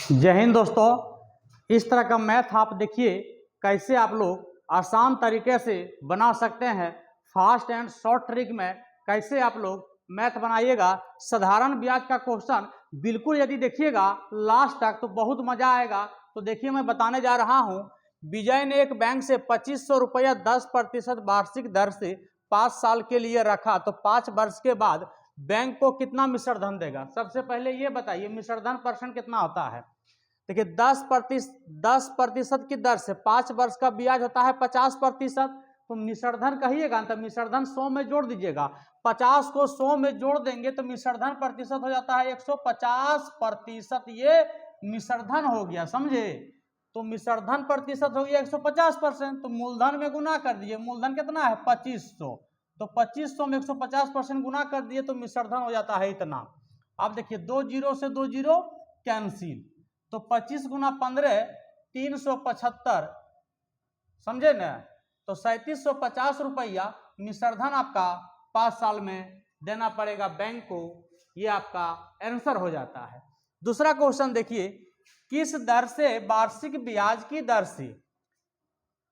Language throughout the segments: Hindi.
जय हिंद दोस्तों। इस तरह का मैथ आप देखिए कैसे आप लोग आसान तरीके से बना सकते हैं। फास्ट एंड शॉर्ट ट्रिक में कैसे आप लोग मैथ बनाइएगा। साधारण ब्याज का क्वेश्चन बिल्कुल यदि देखिएगा लास्ट तक तो बहुत मजा आएगा। तो देखिए मैं बताने जा रहा हूं। विजय ने एक बैंक से 2500 रुपया 10% वार्षिक दर से 5 साल के लिए रखा, तो 5 वर्ष के बाद बैंक को कितना मिश्र धन देगा। सबसे पहले ये बताइए मिश्र धन परसेंट कितना होता है। देखिए 10% की दर से 5 वर्ष का ब्याज होता है 50%। तो मिश्रधन कहिएगा तो मिश्रधन 100 में जोड़ दीजिएगा। 50 को 100 में जोड़ देंगे तो मिश्रधन प्रतिशत हो जाता है 150%। ये मिश्रधन हो गया, समझे। तो मिश्रधन प्रतिशत हो गया 150%। तो मूलधन में गुना कर दीजिए। मूलधन कितना है 2500। तो 2500 में 150% गुना कर दिए तो मिश्रधन हो जाता है इतना। अब देखिए 2 जीरो से 2 जीरो कैंसिल, तो 25 गुना 15 375, समझे ना। तो 3750 रुपया मिश्रधन आपका 5 साल में देना पड़ेगा बैंक को। ये आपका आंसर हो जाता है। दूसरा क्वेश्चन देखिए, किस दर से वार्षिक ब्याज की दर से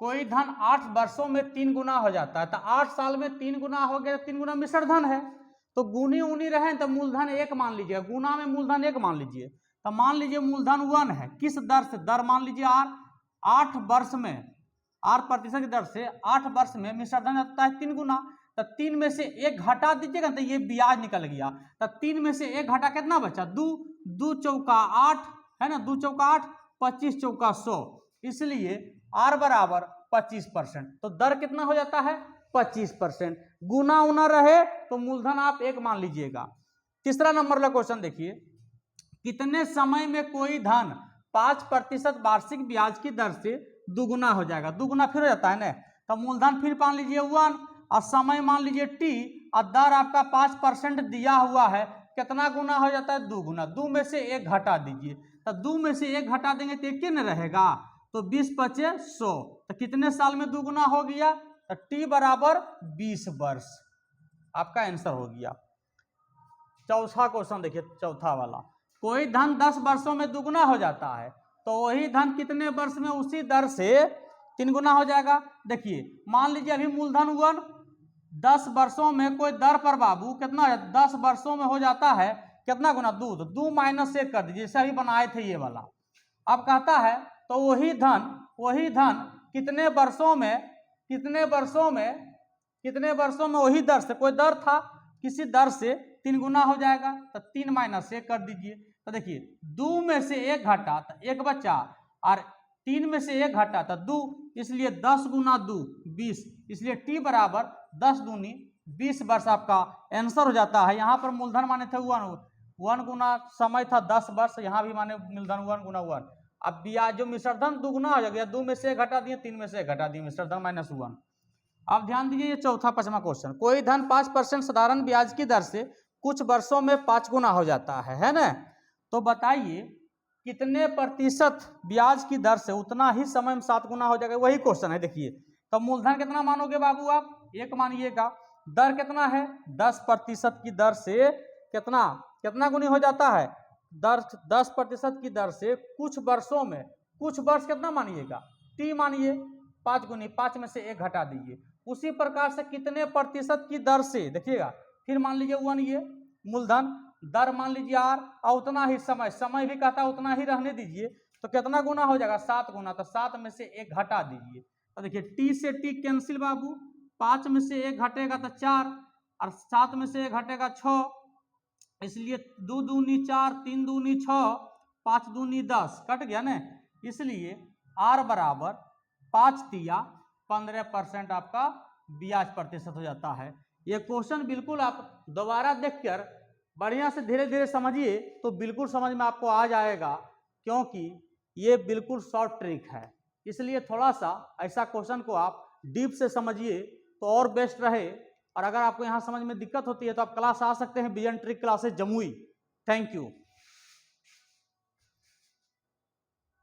कोई धन 8 वर्षों में 3 गुना हो जाता है। तो 8 साल में 3 गुना हो गया, 3 गुना मिश्रधन है। तो गुनी उनी रहे तो मूलधन 1 मान लीजिए, गुना में मूलधन 1 मान लीजिए। तो मान लीजिए मूलधन 1 है। किस दर से, दर मान लीजिए R। 8 वर्ष में R% की दर से 8 वर्ष में मिश्रधन आता है 3 गुना। तो 3 में से 1 घटा दीजिएगा तो ये ब्याज निकल गया। तो 3 में से 1 घटा कितना बचा, 2। 2 चौका 8 है ना, 2 चौका 8, 25 चौका 100, इसलिए R बराबर 25%। तो दर कितना हो जाता है 25%। गुना उना रहे तो मूलधन आप 1 मान लीजिएगा। तीसरा नंबर का क्वेश्चन देखिए, कितने समय में कोई धन 5% वार्षिक ब्याज की दर से दुगुना हो जाएगा। दुगुना फिर हो जाता है ना। तो मूलधन फिर मान लीजिए 1 और समय मान लीजिए T और दर आपका 5% दिया हुआ है। कितना गुना हो जाता है, 2 गुना। 2 में से 1 घटा दीजिए। तो 2 में से 1 घटा देंगे तो 1 न रहेगा। तो 20 पचे 100, तो कितने साल में 2 गुना हो गया। तो T बराबर 20 वर्ष आपका आंसर हो गया। चौथा क्वेश्चन देखिए, चौथा वाला, कोई धन 10 वर्षों में दुगुना हो जाता है, तो वही धन कितने वर्ष में उसी दर से 3 गुना हो जाएगा। देखिए मान लीजिए अभी मूलधन 1, 10 वर्षों में कोई दर पर बाबू कितना है, 10 वर्षों में हो जाता है कितना गुना, 2। तो 2 माइनस 1 कर दीजिए, जैसे अभी बनाए थे ये वाला। अब कहता है तो वही धन कितने वर्षों में वही दर से, कोई दर था किसी दर से 3 गुना हो जाएगा। तो 3 माइनस 1 कर दीजिए। तो देखिए 2 में से 1 घटा तो 1 बचा, और 3 में से 1 घटा तो 2, इसलिए 10 गुना 2 20, इसलिए T बराबर 10 दूनी 20 वर्ष आपका आंसर हो जाता है। यहाँ पर मूलधन माने थे 1 गुना समय था 10 वर्ष, यहाँ भी माने मूलधन 1 गुना 1। अब ब्याज जो मिश्रधन 2 गुना हो गया, 2 में से 1 घटा दिए, 3 में से 1 घटा दिए, मिश्रधन -1। अब ध्यान दीजिए ये चौथा 5वां क्वेश्चन, कोई धन 5% साधारण ब्याज की दर से कुछ वर्षों में 5 गुना हो जाता है ना। तो बताइए कितने प्रतिशत ब्याज की दर से उतना ही समय में 7 गुना हो जाएगा। वही क्वेश्चन है। देखिए तो मूलधन कितना मानोगे बाबू आप, 1 मानिएगा। दर कितना है, 10% की दर से कितना गुनी हो जाता है, दर 10% की दर से कुछ वर्षों में, कुछ वर्ष कितना मानिएगा, T मानिए 5 गुनी, 5 में से 1 घटा दीजिए। उसी प्रकार से कितने प्रतिशत की दर से, देखिएगा फिर मान लीजिए 1, ये मूलधन, दर मान लीजिए R, और उतना ही समय भी कहता है उतना ही रहने दीजिए। तो कितना गुना हो जाएगा, 7 गुना। तो 7 में से 1 घटा दीजिए। तो देखिए T से T कैंसिल बाबू, 5 में से 1 घटेगा तो 4, और 7 में से 1 घटेगा 6, इसलिए 2 दूनी 4, 3 दूनी 6, 5 दूनी 10, कट गया ना। इसलिए R बराबर 5 तिया 15% आपका ब्याज प्रतिशत हो जाता है। ये क्वेश्चन बिल्कुल आप दोबारा देखकर बढ़िया से धीरे धीरे समझिए तो बिल्कुल समझ में आपको आ जाएगा, क्योंकि ये बिल्कुल शॉर्ट ट्रिक है। इसलिए थोड़ा सा ऐसा क्वेश्चन को आप डीप से समझिए तो और बेस्ट रहे। और अगर आपको यहाँ समझ में दिक्कत होती है तो आप क्लास आ सकते हैं, BN trick classes Jamui. Thank you.